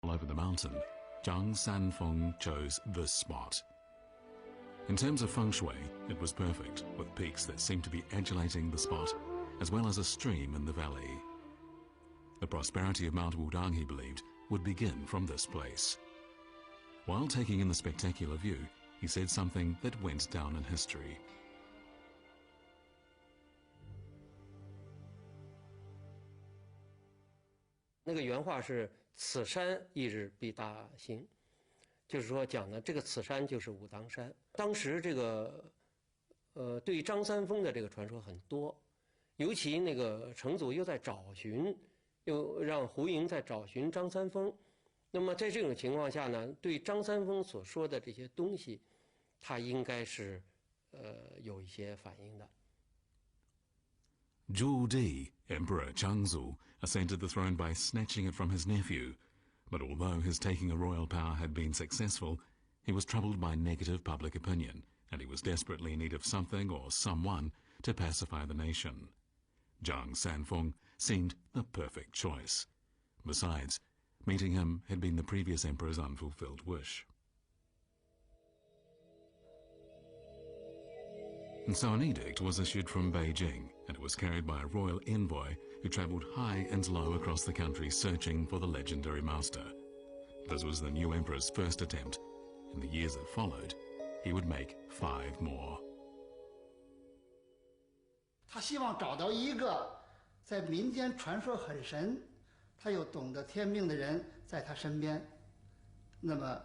All over the mountain, Zhang Sanfeng chose this spot. In terms of feng shui, it was perfect, with peaks that seemed to be adulating the spot, as well as a stream in the valley. The prosperity of Mount Wudang, he believed, would begin from this place. While taking in the spectacular view, he said something that went down in history. 那个原话是“此山一日必大兴”，就是说讲的这个此山就是武当山。当时这个对于张三丰的这个传说很多，尤其那个成祖又在找寻，又让胡莹在找寻张三丰。那么在这种情况下呢，对张三丰所说的这些东西，他应该是有一些反应的。 Zhu Di, Emperor Tianzhu, ascended the throne by snatching it from his nephew. But although his taking a royal power had been successful, he was troubled by negative public opinion, and he was desperately in need of something or someone to pacify the nation. Zhang Sanfeng seemed the perfect choice. Besides, meeting him had been the previous emperor's unfulfilled wish. And so an edict was issued from Beijing, and it was carried by a royal envoy who travelled high and low across the country searching for the legendary master. This was the new emperor's first attempt. In the years that followed, he would make 5 more. 他希望找到一个在民间传说很神，他又懂得天命的人在他身边，那么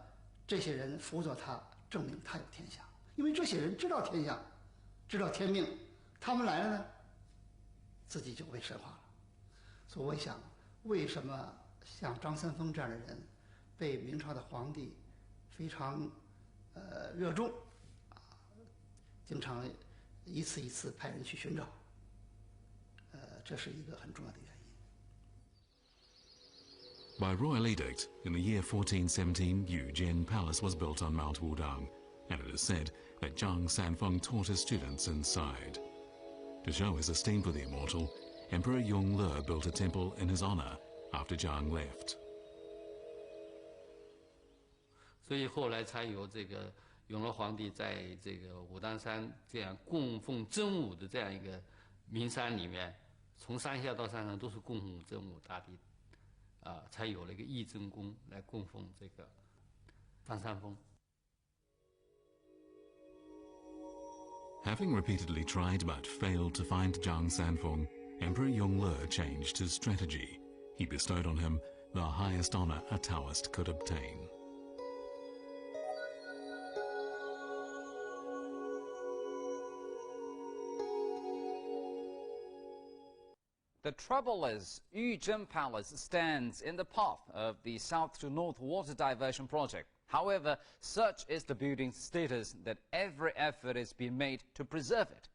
这些人辅佐他，证明他有天下。因为这些人知道天下。 知道天命，他们来了呢，自己就被神化了。所以我想，为什么像张三丰这样的人，被明朝的皇帝非常热衷，经常一次一次派人去寻找，这是一个很重要的原因。 By royal edict, in the year 1417, Yujian Palace was built on Mount Wudang, and it is said that Zhang Sanfeng taught his students inside. To show his esteem for the immortal, Emperor Yongle built a temple in his honor after Zhang left. 所以后来才有这个永乐皇帝在这个武当山这样供奉真武的这样一个名山里面，从山下到山上都是供奉真武大帝，才有了一个义真宫来供奉这个张三丰。 Having repeatedly tried but failed to find Zhang Sanfeng, Emperor Yongle changed his strategy. He bestowed on him the highest honor a Taoist could obtain. The trouble is, Yuan Palace stands in the path of the south to north water diversion project. However, such is the building's status that every effort is being made to preserve it.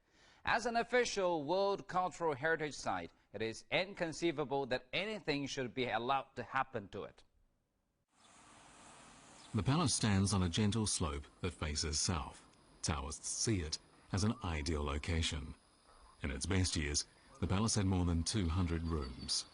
As an official World Cultural Heritage Site, it is inconceivable that anything should be allowed to happen to it. The palace stands on a gentle slope that faces south. Taoists see it as an ideal location. In its best years, the palace had more than 200 rooms.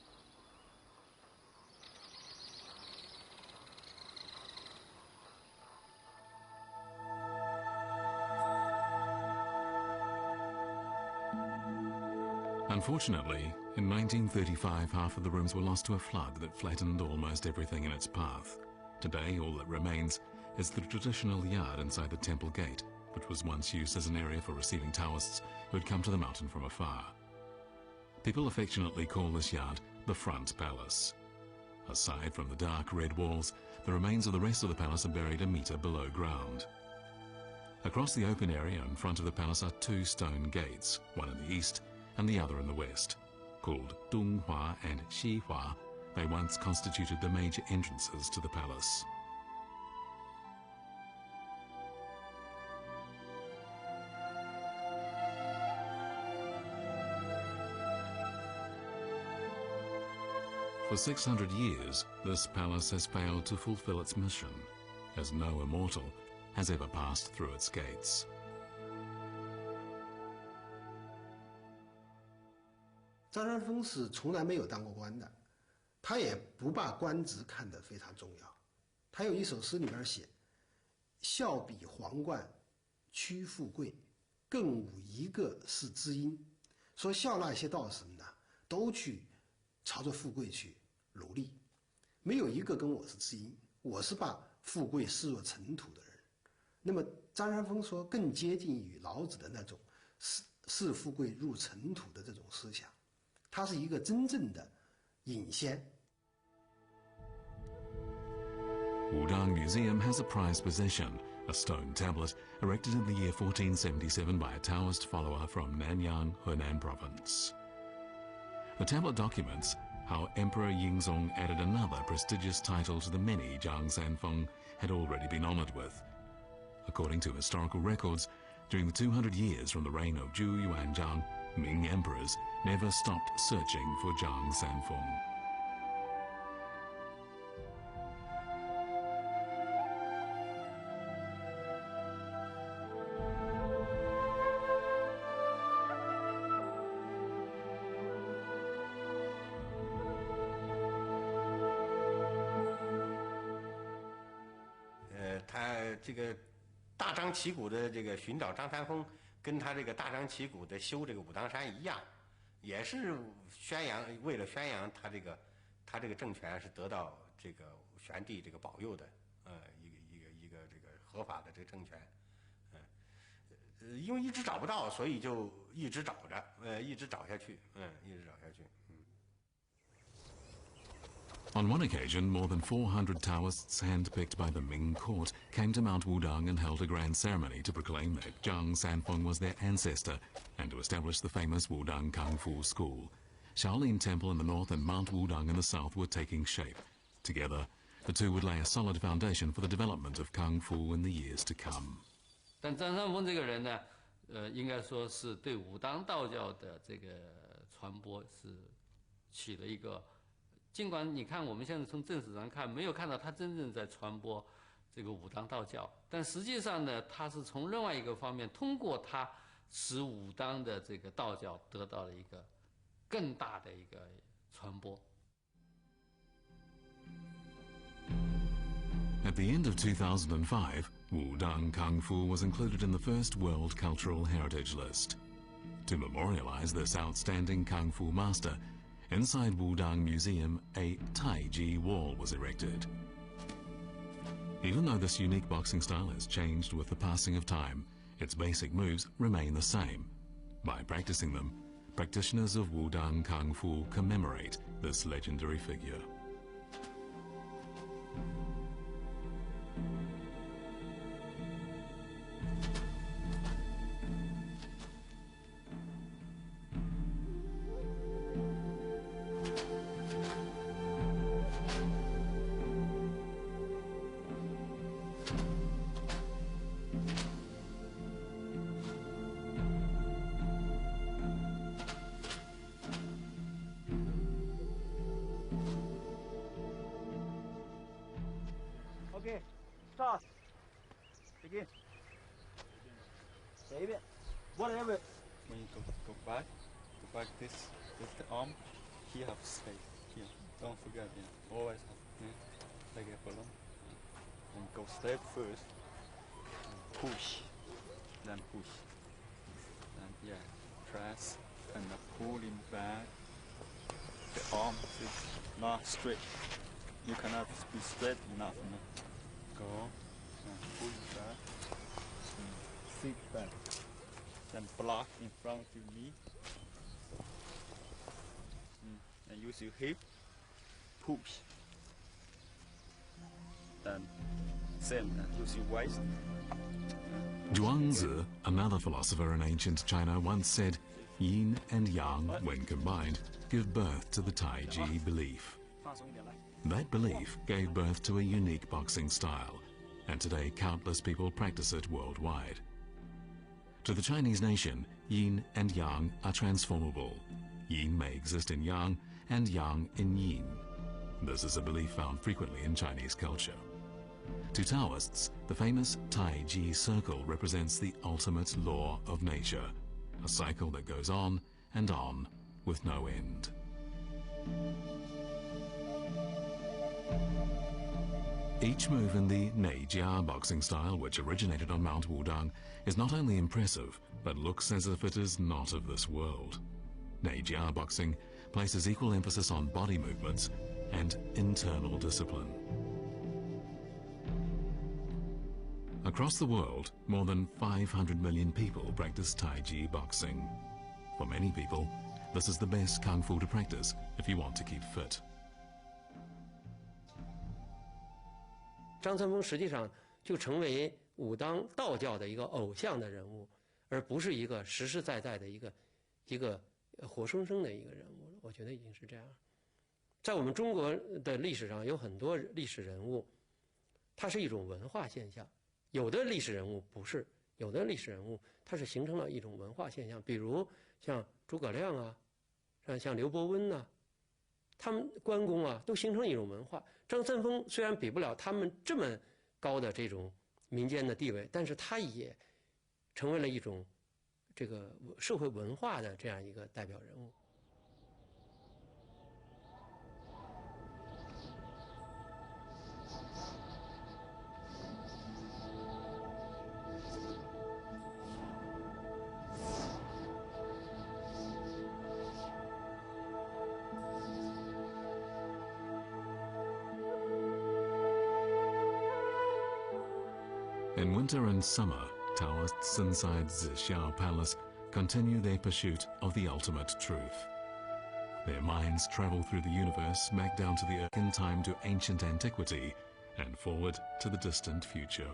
Unfortunately, in 1935, half of the rooms were lost to a flood that flattened almost everything in its path. Today, all that remains is the traditional yard inside the temple gate, which was once used as an area for receiving Taoists who had come to the mountain from afar. People affectionately call this yard the front palace. Aside from the dark red walls, the remains of the rest of the palace are buried a metre below ground. Across the open area in front of the palace are 2 stone gates, one in the east and the other in the west. Called Donghua and Xihua, they once constituted the major entrances to the palace. For 600 years, this palace has failed to fulfill its mission, as no immortal has ever passed through its gates. 张三丰是从来没有当过官的，他也不把官职看得非常重要。他有一首诗里边写：“笑比皇冠屈富贵，更无一个是知音。”说笑纳些道士们呢，都去朝着富贵去努力，没有一个跟我是知音。我是把富贵视若尘土的人。那么张三丰说，更接近于老子的那种视富贵入尘土的这种思想，他是一个真正的隐仙。Wudang Museum has a prized possession, a stone tablet erected in the year 1477 by a Taoist follower from Nanyang, Henan province. The tablet documents how Emperor Yingzong added another prestigious title to the many Zhang Sanfeng had already been honored with. According to historical records, during the 200 years from the reign of Zhu Yuanzhang, Ming emperors never stopped searching for Zhang Sanfeng.这个大张旗鼓的这个寻找张三丰，跟他这个大张旗鼓的修这个武当山一样，也是为了宣扬他这个政权是得到这个玄帝这个保佑的，一个这个合法的这个政权，因为一直找不到，所以就一直找着，一直找下去，一直找下去。On one occasion, more than 400 Taoists handpicked by the Ming court came to Mount Wudang and held a grand ceremony to proclaim that Zhang Sanfeng was their ancestor and to establish the famous Wudang Kung Fu School. Xiaolian Temple in the north and Mount Wudang in the south were taking shape. Together, the two would lay a solid foundation for the development of Kung Fu in the years to come. 但张三丰这个人呢，应该说是对武当道教的这个传播是起了一个。尽管你看我们现在从正史上看，没有看到他真正在传播这个武当道教，但实际上呢，他是从另外一个方面，通过他使武当的这个道教得到了一个更大的一个传播。At the end of 2005, Wudang Kung Fu was included in the first World Cultural Heritage List. To memorialize this outstanding Kung Fu master, inside Wudang Museum, a Taiji wall was erected. Even though this unique boxing style has changed with the passing of time, its basic moves remain the same. By practicing them, practitioners of Wudang Kung Fu commemorate this legendary figure. Okay, start. Begin. Baby. Whatever. When you go back this with the arm, here have space. Here. Don't forget, yeah. Always have like a balloon. And go step first. And push. Then push. And yeah, press and pulling back. The arm is not straight. You cannot be straight enough. No? Go and pull back. And sit back. Then block in front of me. And use your hip. Push. Then same and use your waist. Zhuangzi, another philosopher in ancient China, once said, yin and yang, when combined, give birth to the Taiji belief. That belief gave birth to a unique boxing style, and today countless people practice it worldwide. To the Chinese nation, yin and yang are transformable. Yin may exist in yang, and yang in yin. This is a belief found frequently in Chinese culture. To Taoists, the famous Taiji circle represents the ultimate law of nature, a cycle that goes on and on with no end. Each move in the Neijia boxing style, which originated on Mount Wudang, is not only impressive, but looks as if it is not of this world. Neijia boxing places equal emphasis on body movements and internal discipline. Across the world, more than 500 million people practice Taiji boxing. For many people, this is the best kung fu to practice if you want to keep fit. 张三丰实际上就成为武当道教的一个偶像的人物，而不是一个实实在在的一个活生生的一个人物。我觉得已经是这样。在我们中国的历史上有很多历史人物，它是一种文化现象。有的历史人物不是，有的历史人物它是形成了一种文化现象。比如像诸葛亮啊，像刘伯温呐，他们关公啊，都形成一种文化。张三丰虽然比不了他们这么高的这种民间的地位，但是他也成为了一种这个社会文化的这样一个代表人物。In winter and summer, Taoists inside Zixiao Palace continue their pursuit of the ultimate truth. Their minds travel through the universe back down to the earth in time to ancient antiquity and forward to the distant future.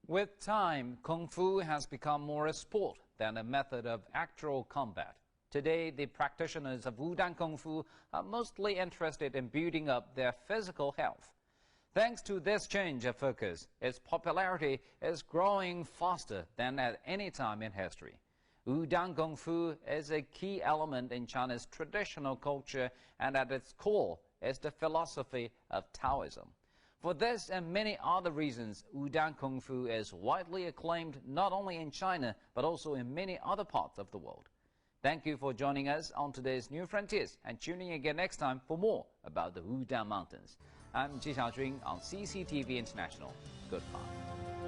With time, Kung Fu has become more a sport than a method of actual combat. Today, the practitioners of Wudang Kung Fu are mostly interested in building up their physical health. Thanks to this change of focus, its popularity is growing faster than at any time in history. Wudang Kung Fu is a key element in China's traditional culture, and at its core is the philosophy of Taoism. For this and many other reasons, Wudang Kung Fu is widely acclaimed not only in China, but also in many other parts of the world. Thank you for joining us on today's New Frontiers, and tuning again next time for more about the Wudang Mountains. I'm Ji Xiaojun on CCTV International. Goodbye.